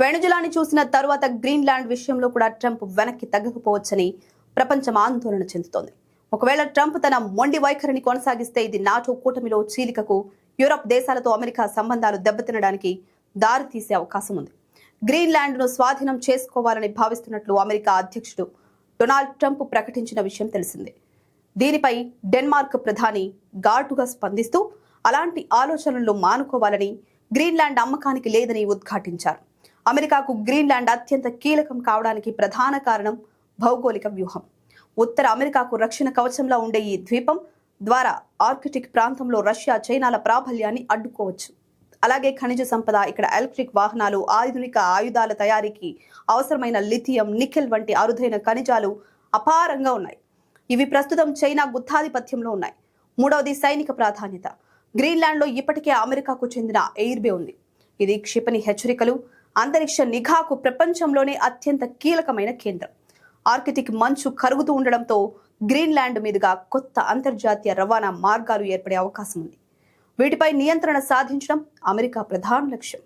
వెనుజులాని చూసిన తరువాత గ్రీన్లాండ్ విషయంలో కూడా ట్రంప్ వెనక్కి తగ్గకపోవచ్చని ప్రపంచం ఆందోళన చెందుతోంది. ఒకవేళ ట్రంప్ తన మొండి వైఖరిని కొనసాగిస్తే ఇది నాటో కూటమిలో చీలికకు, యూరప్ దేశాలతో అమెరికా సంబంధాలు దెబ్బతినడానికి దారి తీసే అవకాశం ఉంది. గ్రీన్లాండ్ ను స్వాధీనం చేసుకోవాలని భావిస్తున్నట్లు అమెరికా అధ్యక్షుడు డొనాల్డ్ ట్రంప్ ప్రకటించిన విషయం తెలిసిందే. దీనిపై డెన్మార్క్ ప్రధాని ఘాటుగా స్పందిస్తూ అలాంటి ఆలోచనలు మానుకోవాలని, గ్రీన్లాండ్ అమ్మకానికి లేదని ఉద్ఘాటించారు. అమెరికాకు గ్రీన్లాండ్ అత్యంత కీలకం కావడానికి ప్రధాన కారణం భౌగోళిక వ్యూహం. ఉత్తర అమెరికాకు రక్షణ కవచంలా ఉండే ఈ ద్వీపం ద్వారా ఆర్కిటిక్ ప్రాంతంలో రష్యా, చైనాల ప్రాబల్యాన్ని అడ్డుకోవచ్చు. అలాగే ఖనిజ సంపద, ఇక్కడ ఎలక్ట్రిక్ వాహనాలు, ఆధునిక ఆయుధాల తయారీకి అవసరమైన లిథియం, నికెల్ వంటి అరుదైన ఖనిజాలు అపారంగా ఉన్నాయి. ఇవి ప్రస్తుతం చైనా గుత్తాధిపత్యంలో ఉన్నాయి. మూడవది సైనిక ప్రాధాన్యత. గ్రీన్లాండ్లో ఇప్పటికే అమెరికాకు చెందిన ఎయిర్బే ఉంది. ఇది క్షిపణి హెచ్చరికలు, అంతరిక్ష నిఘాకు ప్రపంచంలోనే అత్యంత కీలకమైన కేంద్రం. ఆర్కిటిక్ మంచు కరుగుతూ ఉండడంతో గ్రీన్లాండ్ మీదుగా కొత్త అంతర్జాతీయ రవాణా మార్గాలు ఏర్పడే అవకాశం ఉంది. వీటిపై నియంత్రణ సాధించడం అమెరికా ప్రధాన లక్ష్యం.